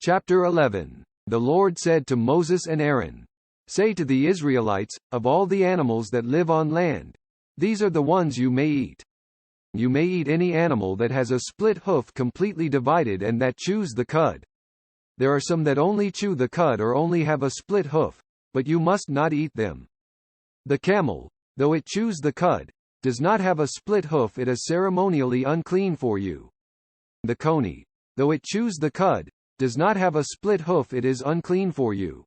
Chapter 11. The Lord said to Moses and Aaron, "Say to the Israelites, of all the animals that live on land, these are the ones you may eat. You may eat any animal that has a split hoof completely divided and that chews the cud. There are some that only chew the cud or only have a split hoof, but you must not eat them. The camel, though it chews the cud, does not have a split hoof, it is ceremonially unclean for you. The coney, though it chews the cud, does not have a split hoof, it is unclean for you.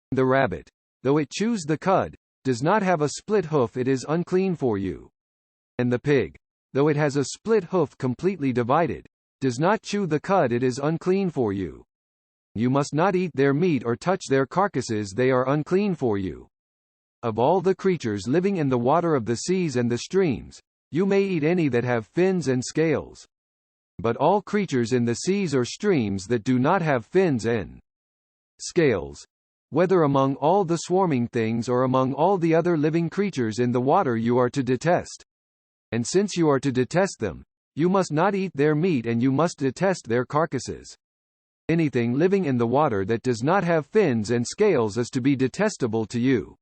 The rabbit, though it chews the cud, does not have a split hoof, it is unclean for you. And the pig, though it has a split hoof completely divided, does not chew the cud, it is unclean for you. You must not eat their meat or touch their carcasses, they are unclean for you. Of all the creatures living in the water of the seas and the streams, you may eat any that have fins and scales. But all creatures in the seas or streams that do not have fins and scales, whether among all the swarming things or among all the other living creatures in the water, you are to detest. And since you are to detest them, you must not eat their meat and you must detest their carcasses. Anything living in the water that does not have fins and scales is to be detestable to you.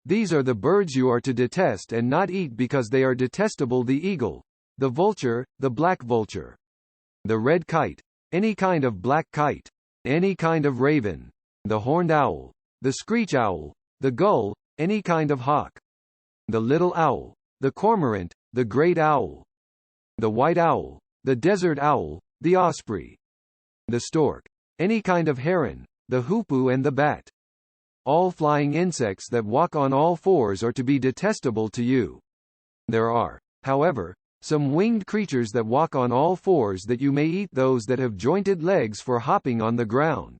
These are the birds you are to detest and not eat because they are detestable: the eagle, the vulture, the black vulture, the red kite, any kind of black kite, any kind of raven, the horned owl, the screech owl, the gull, any kind of hawk, the little owl, the cormorant, the great owl, the white owl, the desert owl, the osprey, the stork, any kind of heron, the hoopoe and the bat. All flying insects that walk on all fours are to be detestable to you. There are, however, some winged creatures that walk on all fours that you may eat, those that have jointed legs for hopping on the ground.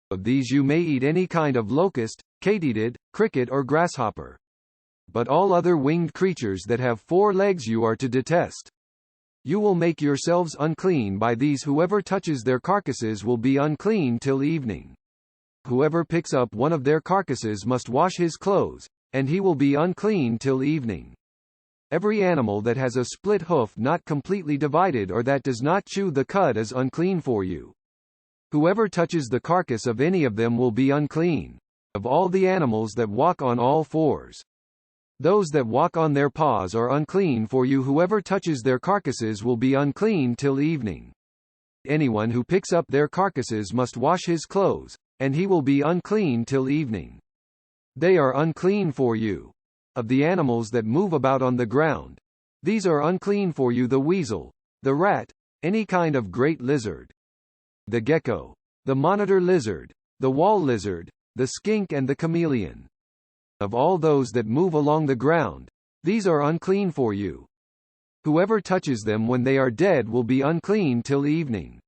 Of these you may eat any kind of locust, katydid, cricket or grasshopper. But all other winged creatures that have 4 legs you are to detest. You will make yourselves unclean by these. Whoever touches their carcasses will be unclean till evening. Whoever picks up one of their carcasses must wash his clothes, and he will be unclean till evening. Every animal that has a split hoof not completely divided or that does not chew the cud is unclean for you. Whoever touches the carcass of any of them will be unclean. Of all the animals that walk on all fours, those that walk on their paws are unclean for you. Whoever touches their carcasses will be unclean till evening. Anyone who picks up their carcasses must wash his clothes, and he will be unclean till evening. They are unclean for you. Of the animals that move about on the ground, these are unclean for you: the weasel, the rat, any kind of great lizard, the gecko, the monitor lizard, the wall lizard, the skink and the chameleon. Of all those that move along the ground, these are unclean for you. Whoever touches them when they are dead will be unclean till evening.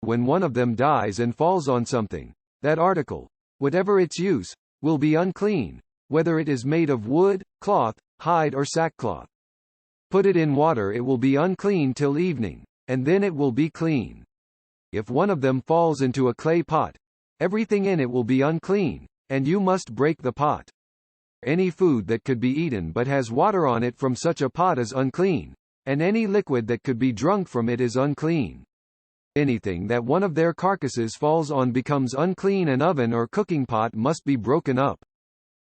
When one of them dies and falls on something, that article, whatever its use, will be unclean, whether it is made of wood, cloth, hide or sackcloth. Put it in water, it will be unclean till evening, and then it will be clean. If one of them falls into a clay pot, everything in it will be unclean, and you must break the pot. Any food that could be eaten but has water on it from such a pot is unclean, and any liquid that could be drunk from it is unclean. Anything that one of their carcasses falls on becomes unclean. An oven or cooking pot must be broken up.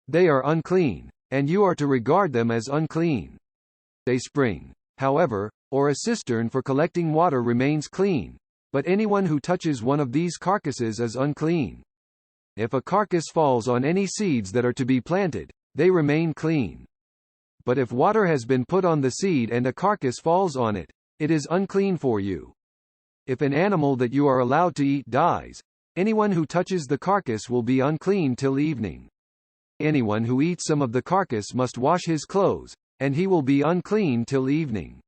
They are unclean, and you are to regard them as unclean. A spring, however, or a cistern for collecting water remains clean, but anyone who touches one of these carcasses is unclean. If a carcass falls on any seeds that are to be planted, they remain clean. But if water has been put on the seed and a carcass falls on it, it is unclean for you. If an animal that you are allowed to eat dies, anyone who touches the carcass will be unclean till evening. Anyone who eats some of the carcass must wash his clothes, and he will be unclean till evening.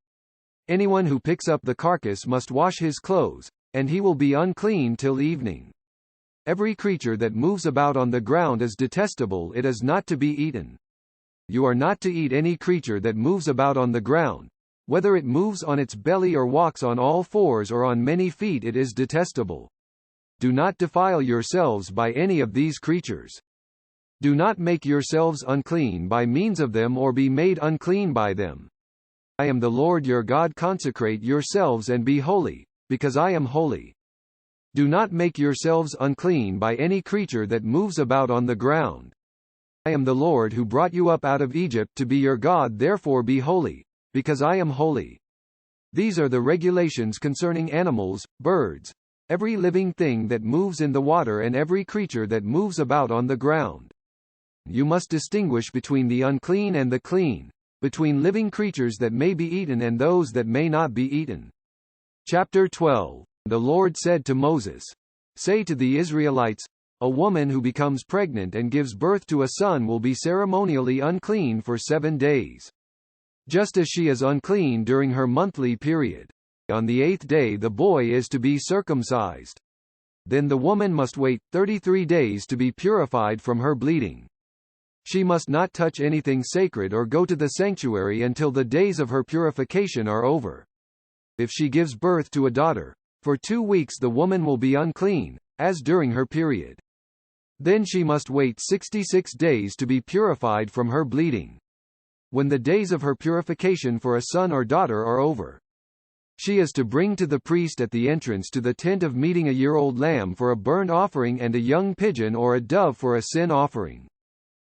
Anyone who picks up the carcass must wash his clothes, and he will be unclean till evening. Every creature that moves about on the ground is detestable, it is not to be eaten. You are not to eat any creature that moves about on the ground, whether it moves on its belly or walks on all fours or on many feet, it is detestable. Do not defile yourselves by any of these creatures. Do not make yourselves unclean by means of them or be made unclean by them. I am the Lord your God. Consecrate yourselves and be holy, because I am holy. Do not make yourselves unclean by any creature that moves about on the ground. I am the Lord who brought you up out of Egypt to be your God, therefore be holy, because I am holy. These are the regulations concerning animals, birds, every living thing that moves in the water and every creature that moves about on the ground. You must distinguish between the unclean and the clean, between living creatures that may be eaten and those that may not be eaten. Chapter 12. The Lord said to Moses, "Say to the Israelites, a woman who becomes pregnant and gives birth to a son will be ceremonially unclean for 7 days. Just as she is unclean during her monthly period. On the 8th day the boy is to be circumcised. Then the woman must wait 33 days to be purified from her bleeding. She must not touch anything sacred or go to the sanctuary until the days of her purification are over. If she gives birth to a daughter, for 2 weeks the woman will be unclean, as during her period. Then she must wait 66 days to be purified from her bleeding. When the days of her purification for a son or daughter are over, she is to bring to the priest at the entrance to the tent of meeting a year-old lamb for a burnt offering and a young pigeon or a dove for a sin offering.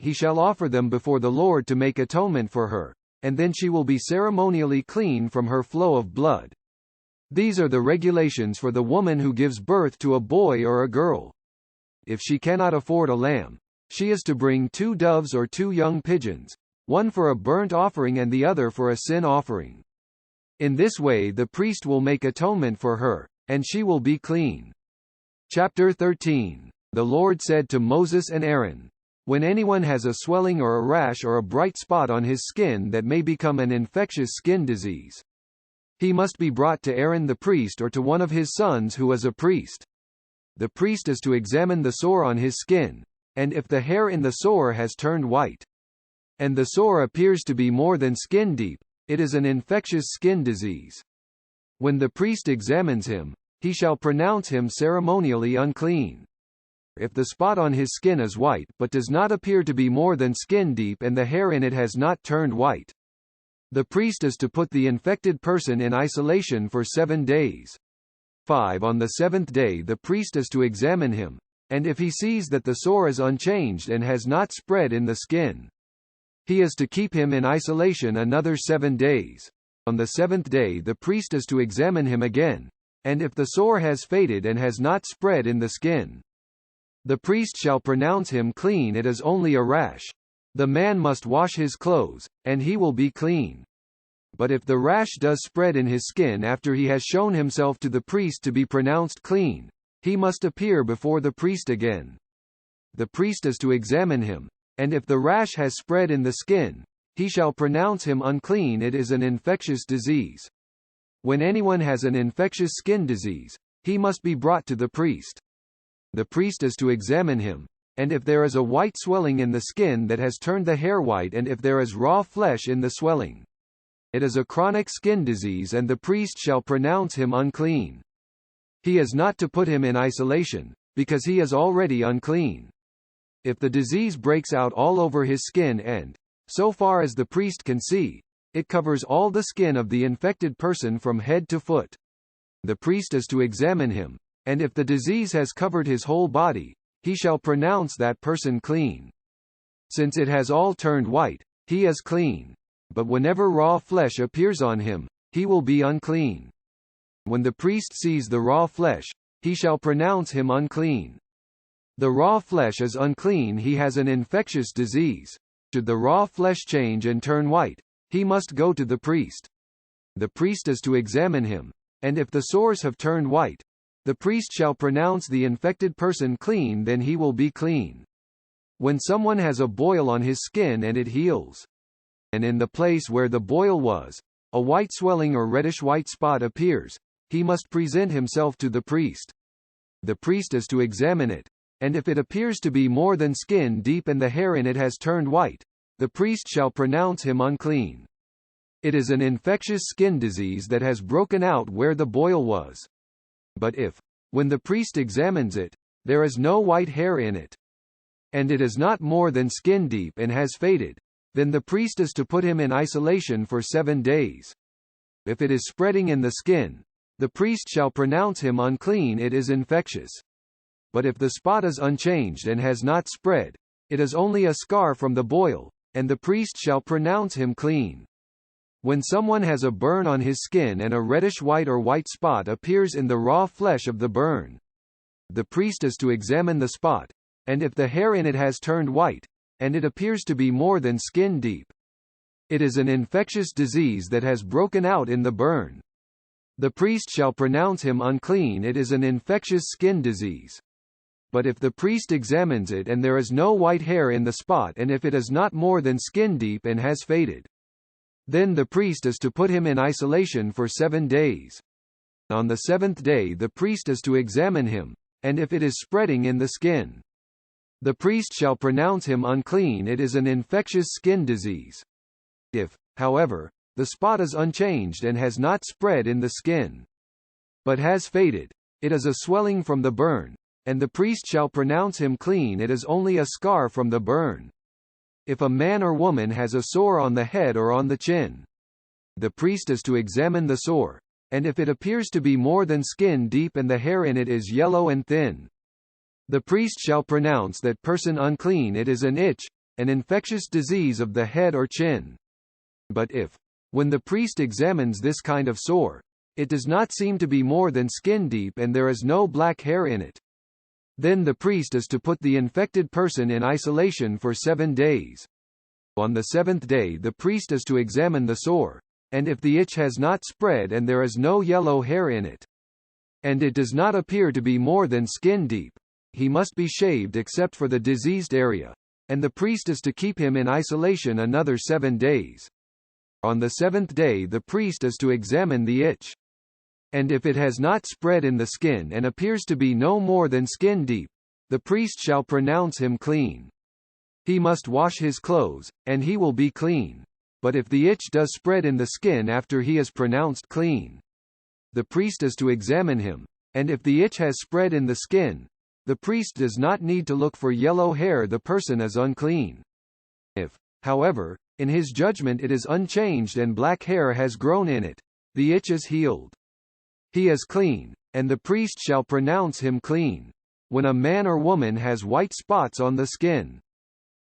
He shall offer them before the Lord to make atonement for her, and then she will be ceremonially clean from her flow of blood. These are the regulations for the woman who gives birth to a boy or a girl. If she cannot afford a lamb, she is to bring 2 doves or 2 young pigeons, one for a burnt offering and the other for a sin offering. In this way the priest will make atonement for her, and she will be clean." Chapter 13. The Lord said to Moses and Aaron, "When anyone has a swelling or a rash or a bright spot on his skin that may become an infectious skin disease, he must be brought to Aaron the priest or to one of his sons who is a priest. The priest is to examine the sore on his skin, and if the hair in the sore has turned white, and the sore appears to be more than skin deep, it is an infectious skin disease. When the priest examines him, he shall pronounce him ceremonially unclean. If the spot on his skin is white but does not appear to be more than skin deep and the hair in it has not turned white, the priest is to put the infected person in isolation for 7 days. 5 On the 7th day the priest is to examine him, and if he sees that the sore is unchanged and has not spread in the skin, he is to keep him in isolation another 7 days. On the 7th day the priest is to examine him again, and if the sore has faded and has not spread in the skin, the priest shall pronounce him clean. It is only a rash. The man must wash his clothes, and he will be clean. But if the rash does spread in his skin after he has shown himself to the priest to be pronounced clean, he must appear before the priest again. The priest is to examine him, and if the rash has spread in the skin, he shall pronounce him unclean. It is an infectious disease. When anyone has an infectious skin disease, he must be brought to the priest. The priest is to examine him, and if there is a white swelling in the skin that has turned the hair white and if there is raw flesh in the swelling, it is a chronic skin disease and the priest shall pronounce him unclean. He is not to put him in isolation, because he is already unclean. If the disease breaks out all over his skin and, so far as the priest can see, it covers all the skin of the infected person from head to foot, the priest is to examine him, and if the disease has covered his whole body, he shall pronounce that person clean. Since it has all turned white, he is clean. But whenever raw flesh appears on him, he will be unclean. When the priest sees the raw flesh, he shall pronounce him unclean. The raw flesh is unclean. He has an infectious disease. Should the raw flesh change and turn white, he must go to the priest. The priest is to examine him, and if the sores have turned white, the priest shall pronounce the infected person clean. Then he will be clean. When someone has a boil on his skin and it heals, and in the place where the boil was, a white swelling or reddish-white spot appears, he must present himself to the priest. The priest is to examine it, and if it appears to be more than skin deep and the hair in it has turned white, the priest shall pronounce him unclean. It is an infectious skin disease that has broken out where the boil was. But if, when the priest examines it, there is no white hair in it, and it is not more than skin deep and has faded, then the priest is to put him in isolation for 7 days. If it is spreading in the skin, the priest shall pronounce him unclean, it is infectious. But if the spot is unchanged and has not spread, it is only a scar from the boil, and the priest shall pronounce him clean. When someone has a burn on his skin and a reddish-white or white spot appears in the raw flesh of the burn, the priest is to examine the spot, and if the hair in it has turned white, and it appears to be more than skin deep, it is an infectious disease that has broken out in the burn. The priest shall pronounce him unclean, it is an infectious skin disease. But if the priest examines it and there is no white hair in the spot, and if it is not more than skin deep and has faded, then the priest is to put him in isolation for 7 days. On the 7th day the priest is to examine him, and if it is spreading in the skin, the priest shall pronounce him unclean, it is an infectious skin disease. If, however, the spot is unchanged and has not spread in the skin, but has faded, it is a swelling from the burn, and the priest shall pronounce him clean, it is only a scar from the burn. If a man or woman has a sore on the head or on the chin, the priest is to examine the sore, and if it appears to be more than skin deep and the hair in it is yellow and thin, the priest shall pronounce that person unclean, it is an itch, an infectious disease of the head or chin. But if, when the priest examines this kind of sore, it does not seem to be more than skin deep and there is no black hair in it, then the priest is to put the infected person in isolation for 7 days. On the 7th day the priest is to examine the sore, and if the itch has not spread and there is no yellow hair in it, and it does not appear to be more than skin deep, he must be shaved except for the diseased area, and the priest is to keep him in isolation another 7 days. On the 7th day the priest is to examine the itch, and if it has not spread in the skin and appears to be no more than skin deep, the priest shall pronounce him clean. He must wash his clothes, and he will be clean. But if the itch does spread in the skin after he is pronounced clean, the priest is to examine him, and if the itch has spread in the skin, the priest does not need to look for yellow hair, the person is unclean. If, however, in his judgment it is unchanged and black hair has grown in it, the itch is healed. He is clean, and the priest shall pronounce him clean. When a man or woman has white spots on the skin,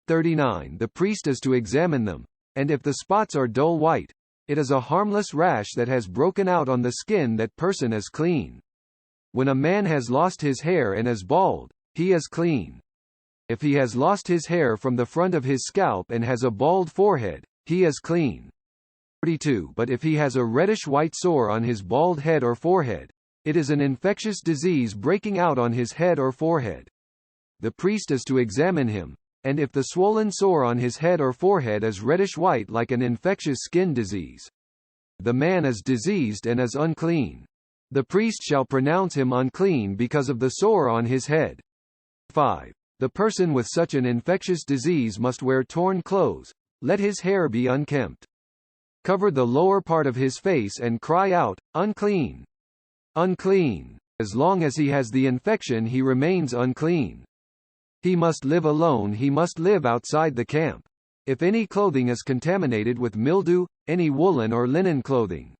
39, the priest is to examine them, and if the spots are dull white, it is a harmless rash that has broken out on the skin, that person is clean. When a man has lost his hair and is bald, he is clean. If he has lost his hair from the front of his scalp and has a bald forehead, he is clean. 42. But if he has a reddish-white sore on his bald head or forehead, it is an infectious disease breaking out on his head or forehead. The priest is to examine him, and if the swollen sore on his head or forehead is reddish-white like an infectious skin disease, the man is diseased and is unclean. The priest shall pronounce him unclean because of the sore on his head. 5. The person with such an infectious disease must wear torn clothes, let his hair be unkempt, cover the lower part of his face and cry out, unclean! Unclean! As long as he has the infection he remains unclean. He must live alone, he must live outside the camp. If any clothing is contaminated with mildew, any woolen or linen clothing,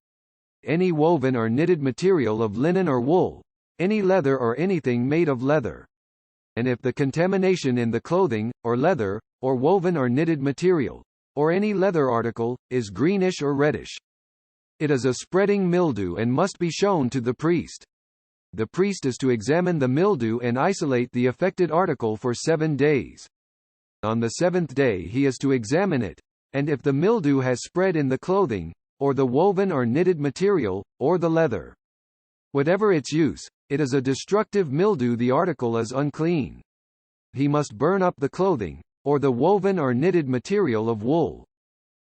any woven or knitted material of linen or wool, any leather or anything made of leather, and if the contamination in the clothing, or leather, or woven or knitted material, or any leather article, is greenish or reddish, it is a spreading mildew and must be shown to the priest. The priest is to examine the mildew and isolate the affected article for 7 days. On the 7th day he is to examine it, and if the mildew has spread in the clothing, or the woven or knitted material, or the leather, whatever its use, it is a destructive mildew, the article is unclean. He must burn up the clothing, or the woven or knitted material of wool,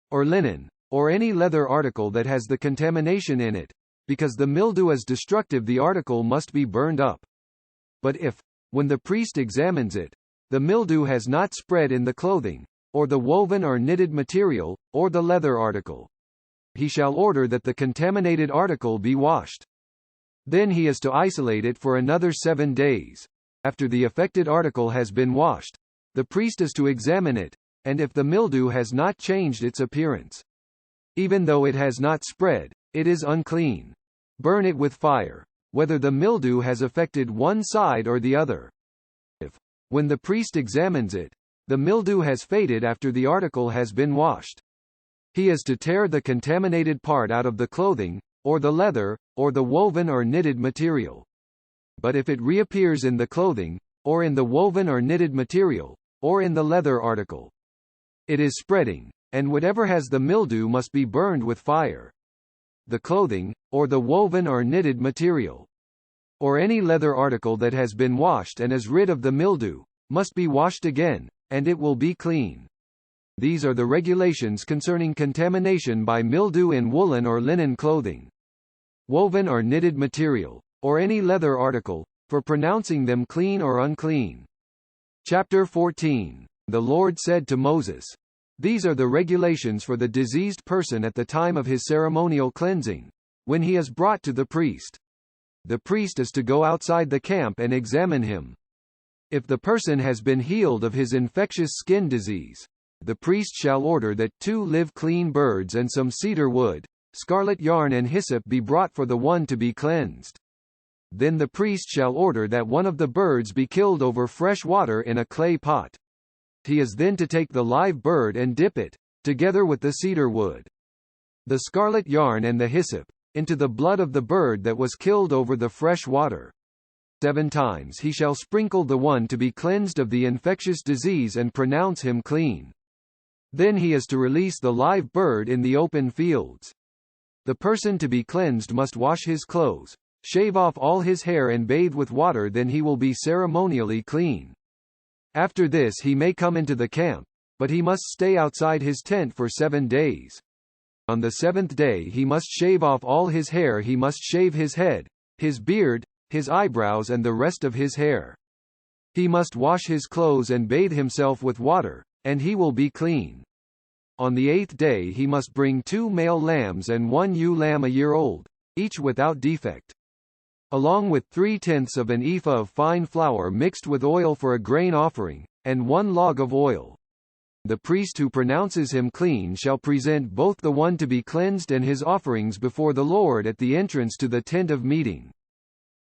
or linen, or any leather article that has the contamination in it. Because the mildew is destructive, the article must be burned up. But if, when the priest examines it, the mildew has not spread in the clothing, or the woven or knitted material, or the leather article, he shall order that the contaminated article be washed. Then he is to isolate it for another 7 days. After the affected article has been washed, the priest is to examine it, and if the mildew has not changed its appearance, even though it has not spread, it is unclean. burn it with fire, whether the mildew has affected one side or the other. If, when the priest examines it, the mildew has faded after the article has been washed, he is to tear the contaminated part out of the clothing, or the leather, or the woven or knitted material. But if it reappears in the clothing, or in the woven or knitted material, or in the leather article, it is spreading, and whatever has the mildew must be burned with fire. The clothing, or the woven or knitted material, or any leather article that has been washed and is rid of the mildew, must be washed again, and it will be clean. These are the regulations concerning contamination by mildew in woolen or linen clothing, woven or knitted material, or any leather article, for pronouncing them clean or unclean. Chapter 14. The Lord said to Moses, "These are the regulations for the diseased person at the time of his ceremonial cleansing, when he is brought to the priest. The priest is to go outside the camp and examine him. If the person has been healed of his infectious skin disease, the priest shall order that 2 live clean birds and some cedar wood, scarlet yarn and hyssop be brought for the one to be cleansed. Then the priest shall order that one of the birds be killed over fresh water in a clay pot. He is then to take the live bird and dip it, together with the cedar wood, the scarlet yarn and the hyssop, into the blood of the bird that was killed over the fresh water. 7 times he shall sprinkle the one to be cleansed of the infectious disease and pronounce him clean. Then he is to release the live bird in the open fields. The person to be cleansed must wash his clothes, shave off all his hair and bathe with water, then he will be ceremonially clean. After this he may come into the camp, but he must stay outside his tent for 7 days. On the 7th day he must shave off all his hair, he must shave his head, his beard, his eyebrows and the rest of his hair. He must wash his clothes and bathe himself with water, and he will be clean. On the 8th day he must bring 2 male lambs and 1 ewe lamb a year old, each without defect, along with 3/10 of an ephah of fine flour mixed with oil for a grain offering, and 1 log of oil. The priest who pronounces him clean shall present both the one to be cleansed and his offerings before the Lord at the entrance to the tent of meeting.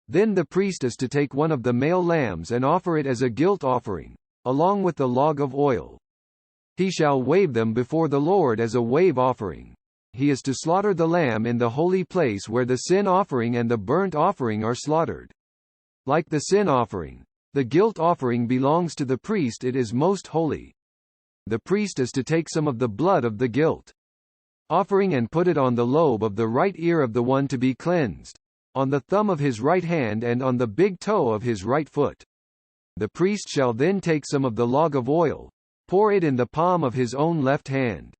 Then the priest is to take one of the male lambs and offer it as a guilt offering, along with the log of oil. He shall wave them before the Lord as a wave offering. He is to slaughter the lamb in the holy place where the sin offering and the burnt offering are slaughtered. Like the sin offering, the guilt offering belongs to the priest, it is most holy. The priest is to take some of the blood of the guilt offering and put it on the lobe of the right ear of the one to be cleansed, on the thumb of his right hand and on the big toe of his right foot. The priest shall then take some of the log of oil, pour it in the palm of his own left hand,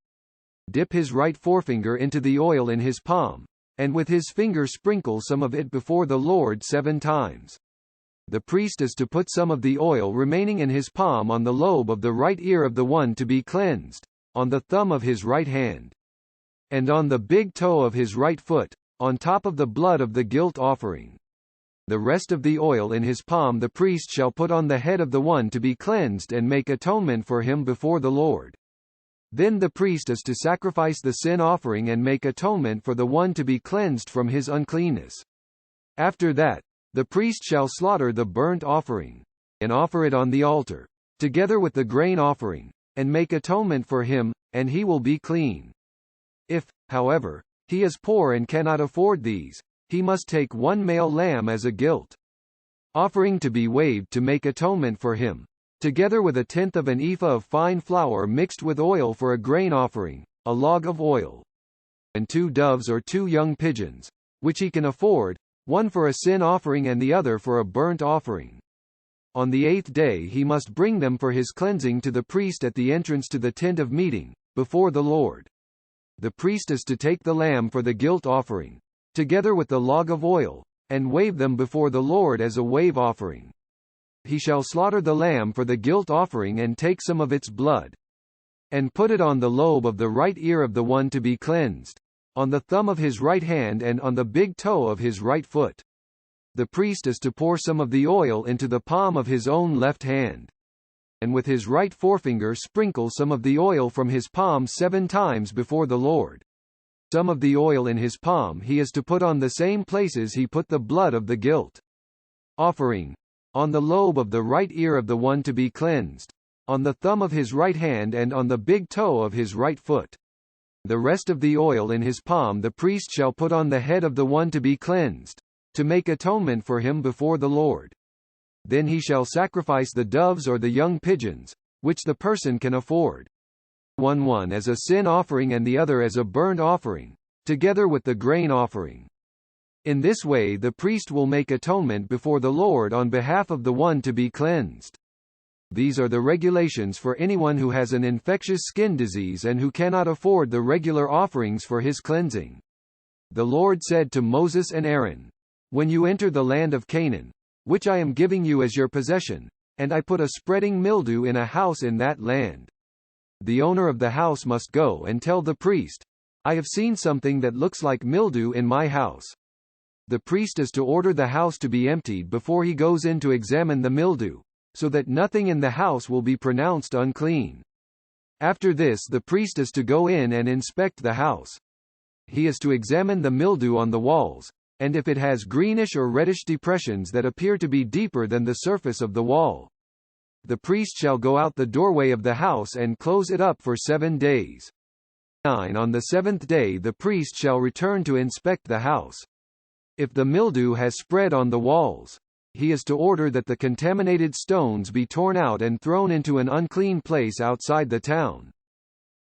dip his right forefinger into the oil in his palm, and with his finger sprinkle some of it before the Lord 7 times. The priest is to put some of the oil remaining in his palm on the lobe of the right ear of the one to be cleansed, on the thumb of his right hand, and on the big toe of his right foot, on top of the blood of the guilt offering. The rest of the oil in his palm the priest shall put on the head of the one to be cleansed and make atonement for him before the Lord. Then the priest is to sacrifice the sin offering and make atonement for the one to be cleansed from his uncleanness. After that, the priest shall slaughter the burnt offering, and offer it on the altar, together with the grain offering, and make atonement for him, and he will be clean. If, however, he is poor and cannot afford these, he must take 1 male lamb as a guilt offering to be waved to make atonement for him, together with 1/10 of an ephah of fine flour mixed with oil for a grain offering, a log of oil, and 2 doves or 2 young pigeons, which he can afford, one for a sin offering and the other for a burnt offering. On the 8th day he must bring them for his cleansing to the priest at the entrance to the tent of meeting, before the Lord. The priest is to take the lamb for the guilt offering, together with the log of oil, and wave them before the Lord as a wave offering. He shall slaughter the lamb for the guilt offering and take some of its blood, and put it on the lobe of the right ear of the one to be cleansed, on the thumb of his right hand and on the big toe of his right foot. The priest is to pour some of the oil into the palm of his own left hand, and with his right forefinger sprinkle some of the oil from his palm 7 times before the Lord. Some of the oil in his palm he is to put on the same places he put the blood of the guilt offering, on the lobe of the right ear of the one to be cleansed, on the thumb of his right hand and on the big toe of his right foot. The rest of the oil in his palm the priest shall put on the head of the one to be cleansed, to make atonement for him before the Lord. Then he shall sacrifice the doves or the young pigeons, which the person can afford. One as a sin offering and the other as a burnt offering, together with the grain offering. In this way the priest will make atonement before the Lord on behalf of the one to be cleansed. These are the regulations for anyone who has an infectious skin disease and who cannot afford the regular offerings for his cleansing. The Lord said to Moses and Aaron, "When you enter the land of Canaan, which I am giving you as your possession, and I put a spreading mildew in a house in that land, the owner of the house must go and tell the priest, 'I have seen something that looks like mildew in my house.' The priest is to order the house to be emptied before he goes in to examine the mildew, so that nothing in the house will be pronounced unclean. After this the priest is to go in and inspect the house. He is to examine the mildew on the walls, and if it has greenish or reddish depressions that appear to be deeper than the surface of the wall, the priest shall go out the doorway of the house and close it up for 7 days. 9 On the seventh day the priest shall return to inspect the house. If the mildew has spread on the walls, he is to order that the contaminated stones be torn out and thrown into an unclean place outside the town.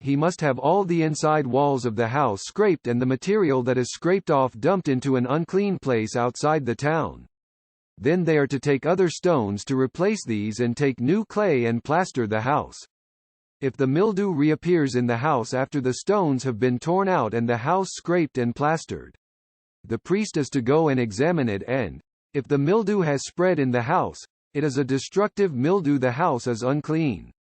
He must have all the inside walls of the house scraped and the material that is scraped off dumped into an unclean place outside the town. Then they are to take other stones to replace these and take new clay and plaster the house. If the mildew reappears in the house after the stones have been torn out and the house scraped and plastered, the priest is to go and examine it, and, if the mildew has spread in the house, it is a destructive mildew, the house is unclean.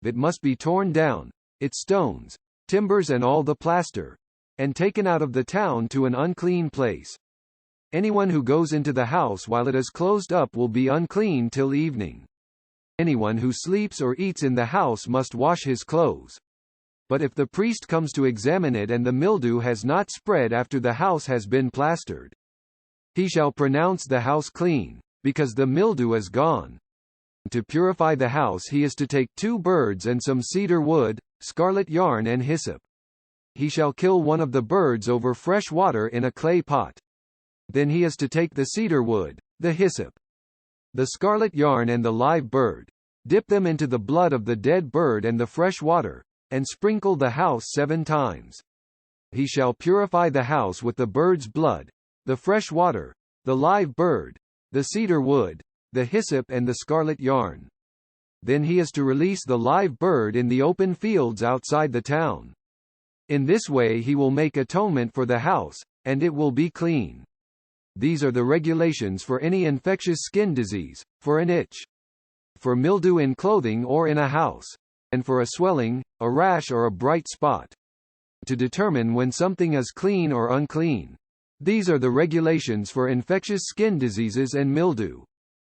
It must be torn down, its stones, timbers and all the plaster, and taken out of the town to an unclean place. Anyone who goes into the house while it is closed up will be unclean till evening. Anyone who sleeps or eats in the house must wash his clothes. But if the priest comes to examine it and the mildew has not spread after the house has been plastered, he shall pronounce the house clean, because the mildew is gone. To purify the house he is to take 2 birds and some cedar wood, scarlet yarn and hyssop. He shall kill one of the birds over fresh water in a clay pot. Then he is to take the cedar wood, the hyssop, the scarlet yarn and the live bird, dip them into the blood of the dead bird and the fresh water, and sprinkle the house 7 times. He shall purify the house with the bird's blood, the fresh water, the live bird, the cedar wood, the hyssop and the scarlet yarn. Then he is to release the live bird in the open fields outside the town. In this way he will make atonement for the house, and it will be clean. These are the regulations for any infectious skin disease, for an itch, for mildew in clothing or in a house, and for a swelling, a rash or a bright spot. To determine when something is clean or unclean. These are the regulations for infectious skin diseases and mildew.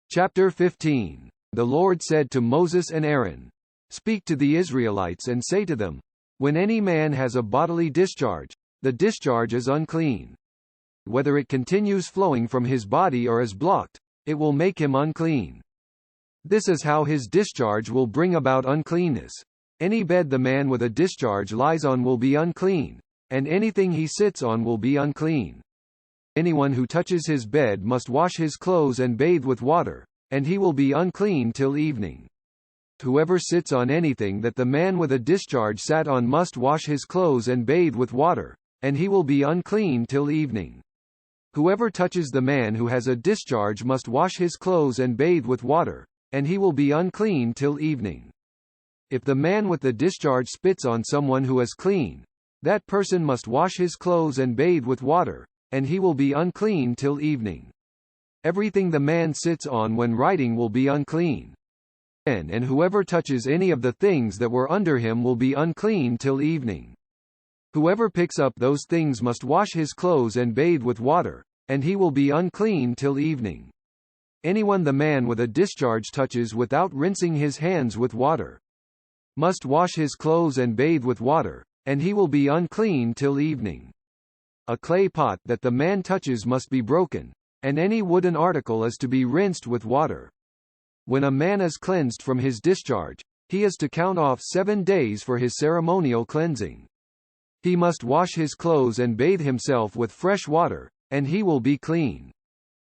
Chapter 15. The Lord said to Moses and Aaron, "Speak to the Israelites and say to them, when any man has a bodily discharge, the discharge is unclean. Whether it continues flowing from his body or is blocked, it will make him unclean. This is how his discharge will bring about uncleanness. Any bed the man with a discharge lies on will be unclean, and anything he sits on will be unclean. Anyone who touches his bed must wash his clothes and bathe with water, and he will be unclean till evening. Whoever sits on anything that the man with a discharge sat on must wash his clothes and bathe with water, and he will be unclean till evening. Whoever touches the man who has a discharge must wash his clothes and bathe with water, and he will be unclean till evening. If the man with the discharge spits on someone who is clean, that person must wash his clothes and bathe with water, and he will be unclean till evening. Everything the man sits on when writing will be unclean. And whoever touches any of the things that were under him will be unclean till evening. Whoever picks up those things must wash his clothes and bathe with water, and he will be unclean till evening. Anyone the man with a discharge touches without rinsing his hands with water must wash his clothes and bathe with water, and he will be unclean till evening. A clay pot that the man touches must be broken, and any wooden article is to be rinsed with water. When a man is cleansed from his discharge, he is to count off 7 days for his ceremonial cleansing. He must wash his clothes and bathe himself with fresh water, and he will be clean.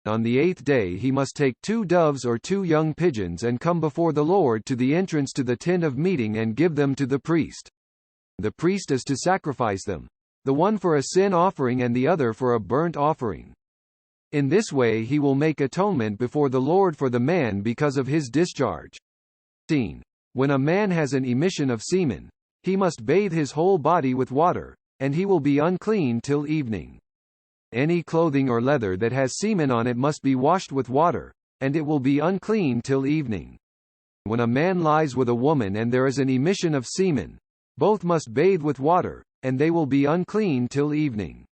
On the 8th day he must take 2 doves or 2 young pigeons and come before the Lord to the entrance to the tent of meeting and give them to the priest. The priest is to sacrifice them, the one for a sin offering and the other for a burnt offering. In this way he will make atonement before the Lord for the man because of his discharge. 15. When a man has an emission of semen, he must bathe his whole body with water, and he will be unclean till evening. Any clothing or leather that has semen on it must be washed with water, and it will be unclean till evening. When a man lies with a woman and there is an emission of semen, both must bathe with water, and they will be unclean till evening.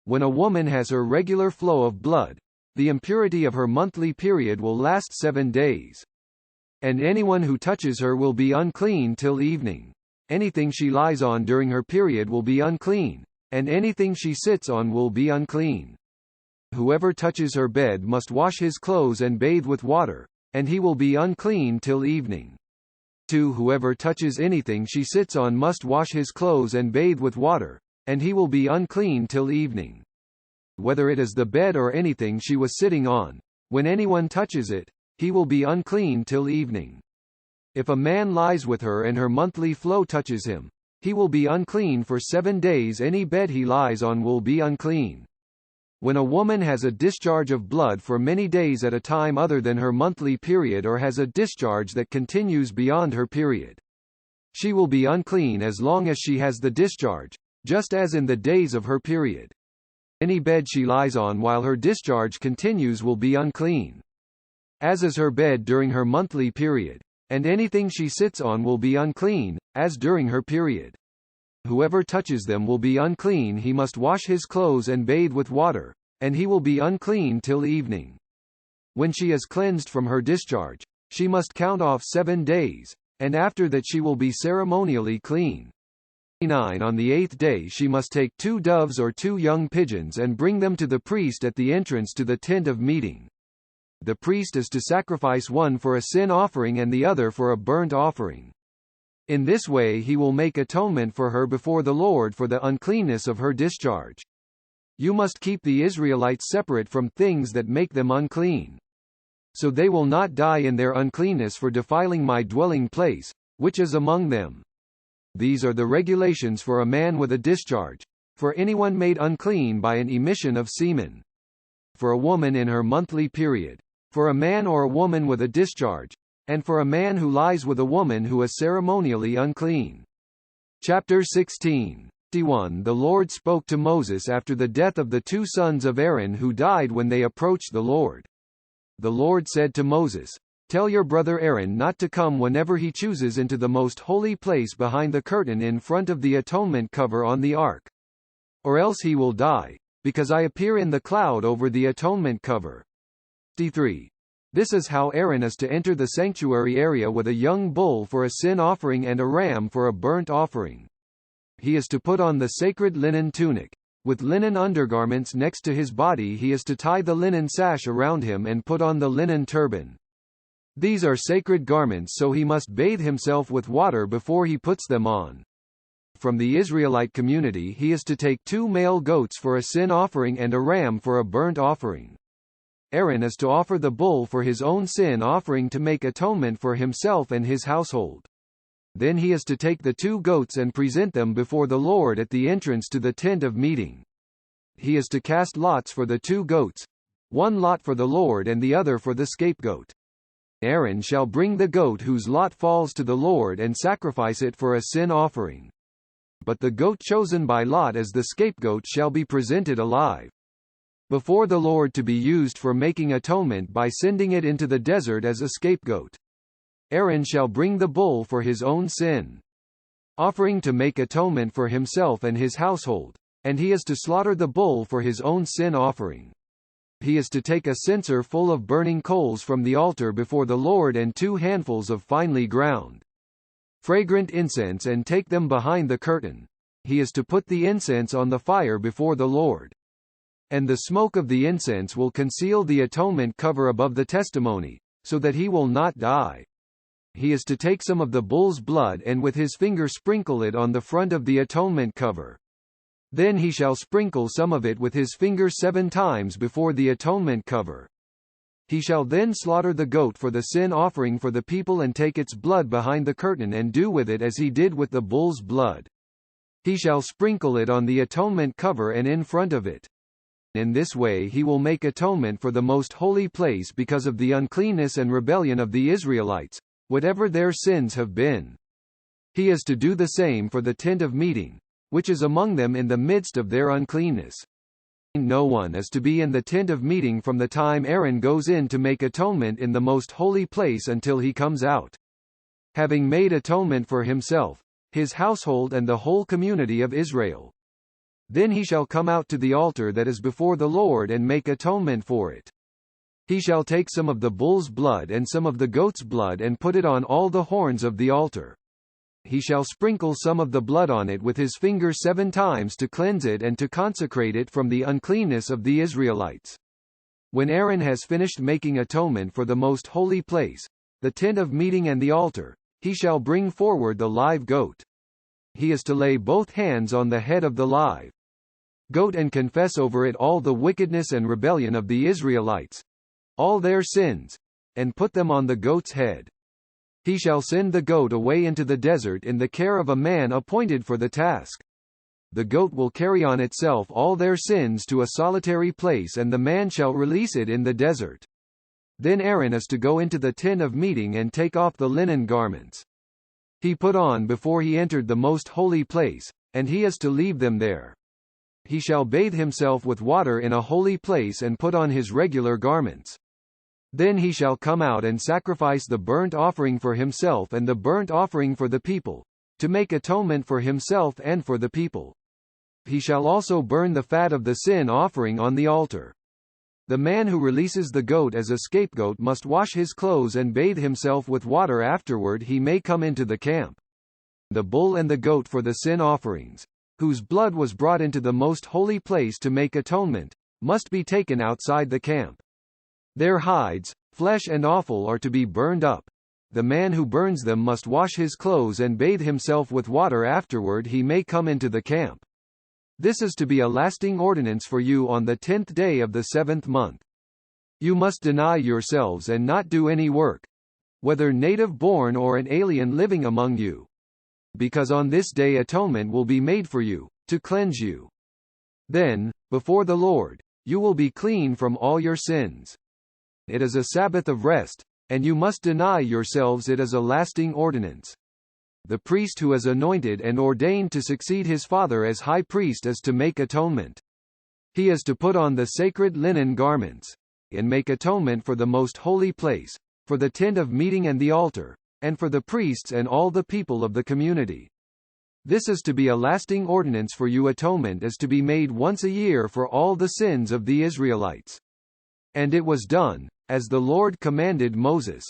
When a woman has her regular flow of blood, the impurity of her monthly period will last 7 days. And anyone who touches her will be unclean till evening. Anything she lies on during her period will be unclean, and anything she sits on will be unclean. Whoever touches her bed must wash his clothes and bathe with water, and he will be unclean till evening. 2. Whoever touches anything she sits on must wash his clothes and bathe with water, and he will be unclean till evening. Whether it is the bed or anything she was sitting on, when anyone touches it, he will be unclean till evening. If a man lies with her and her monthly flow touches him, he will be unclean for 7 days. Any bed he lies on will be unclean. When a woman has a discharge of blood for many days at a time other than her monthly period or has a discharge that continues beyond her period, she will be unclean as long as she has the discharge, just as in the days of her period. Any bed she lies on while her discharge continues will be unclean, as is her bed during her monthly period, and anything she sits on will be unclean, as during her period. Whoever touches them will be unclean. He must wash his clothes and bathe with water, and he will be unclean till evening. When she is cleansed from her discharge, she must count off 7 days, and after that she will be ceremonially clean. 9. On the 8th day she must take 2 doves or 2 young pigeons and bring them to the priest at the entrance to the tent of meeting. The priest is to sacrifice one for a sin offering and the other for a burnt offering. In this way he will make atonement for her before the Lord for the uncleanness of her discharge. You must keep the Israelites separate from things that make them unclean, so they will not die in their uncleanness for defiling my dwelling place, which is among them. These are the regulations for a man with a discharge, for anyone made unclean by an emission of semen, for a woman in her monthly period, for a man or a woman with a discharge, and for a man who lies with a woman who is ceremonially unclean. Chapter 16. The Lord spoke to Moses after the death of the 2 sons of Aaron who died when they approached the Lord. The Lord said to Moses, "Tell your brother Aaron not to come whenever he chooses into the most holy place behind the curtain in front of the atonement cover on the ark. Or else he will die, because I appear in the cloud over the atonement cover." 3. This is how Aaron is to enter the sanctuary area with a young bull for a sin offering and a ram for a burnt offering. He is to put on the sacred linen tunic, with linen undergarments next to his body. He is to tie the linen sash around him and put on the linen turban. These are sacred garments, so he must bathe himself with water before he puts them on. From the Israelite community he is to take 2 male goats for a sin offering and a ram for a burnt offering. Aaron is to offer the bull for his own sin offering to make atonement for himself and his household. Then he is to take the 2 goats and present them before the Lord at the entrance to the tent of meeting. He is to cast lots for the 2 goats, one lot for the Lord and the other for the scapegoat. Aaron shall bring the goat whose lot falls to the Lord and sacrifice it for a sin offering. But the goat chosen by lot as the scapegoat shall be presented alive before the Lord to be used for making atonement by sending it into the desert as a scapegoat. Aaron shall bring the bull for his own sin offering to make atonement for himself and his household, and he is to slaughter the bull for his own sin offering. He is to take a censer full of burning coals from the altar before the Lord and 2 handfuls of finely ground fragrant incense and take them behind the curtain. he is to put the incense on the fire before the Lord. And the smoke of the incense will conceal the atonement cover above the testimony, so that he will not die. He is to take some of the bull's blood and with his finger sprinkle it on the front of the atonement cover. Then he shall sprinkle some of it with his finger 7 times before the atonement cover. He shall then slaughter the goat for the sin offering for the people and take its blood behind the curtain and do with it as he did with the bull's blood. He shall sprinkle it on the atonement cover and in front of it. In this way he will make atonement for the most holy place because of the uncleanness and rebellion of the Israelites, whatever their sins have been. He is to do the same for the tent of meeting, which is among them in the midst of their uncleanness. No one is to be in the tent of meeting from the time Aaron goes in to make atonement in the most holy place until he comes out. Having made atonement for himself, his household and the whole community of Israel. Then he shall come out to the altar that is before the Lord and make atonement for it. He shall take some of the bull's blood and some of the goat's blood and put it on all the horns of the altar. He shall sprinkle some of the blood on it with his finger 7 times to cleanse it and to consecrate it from the uncleanness of the Israelites. When Aaron has finished making atonement for the most holy place, the tent of meeting and the altar, he shall bring forward the live goat. He is to lay both hands on the head of the live goat and confess over it all the wickedness and rebellion of the Israelites, all their sins, and put them on the goat's head. He shall send the goat away into the desert in the care of a man appointed for the task. The goat will carry on itself all their sins to a solitary place and the man shall release it in the desert. Then Aaron is to go into the tent of meeting and take off the linen garments he put on before he entered the most holy place, and he is to leave them there. He shall bathe himself with water in a holy place and put on his regular garments. Then he shall come out and sacrifice the burnt offering for himself and the burnt offering for the people, to make atonement for himself and for the people. He shall also burn the fat of the sin offering on the altar. The man who releases the goat as a scapegoat must wash his clothes and bathe himself with water. Afterward he may come into the camp. The bull and the goat for the sin offerings, whose blood was brought into the most holy place to make atonement, must be taken outside the camp. Their hides, flesh and offal are to be burned up. The man who burns them must wash his clothes and bathe himself with water. Afterward he may come into the camp. This is to be a lasting ordinance for you on the 10th day of the 7th month. You must deny yourselves and not do any work, whether native born or an alien living among you, because on this day atonement will be made for you, to cleanse you. Then, before the Lord, you will be clean from all your sins. It is a Sabbath of rest, and you must deny yourselves. It is a lasting ordinance. The priest who is anointed and ordained to succeed his father as high priest is to make atonement. He is to put on the sacred linen garments, and make atonement for the most holy place, for the tent of meeting and the altar, and for the priests and all the people of the community. This is to be a lasting ordinance for you. Atonement is to be made once a year for all the sins of the Israelites. And it was done, as the Lord commanded Moses.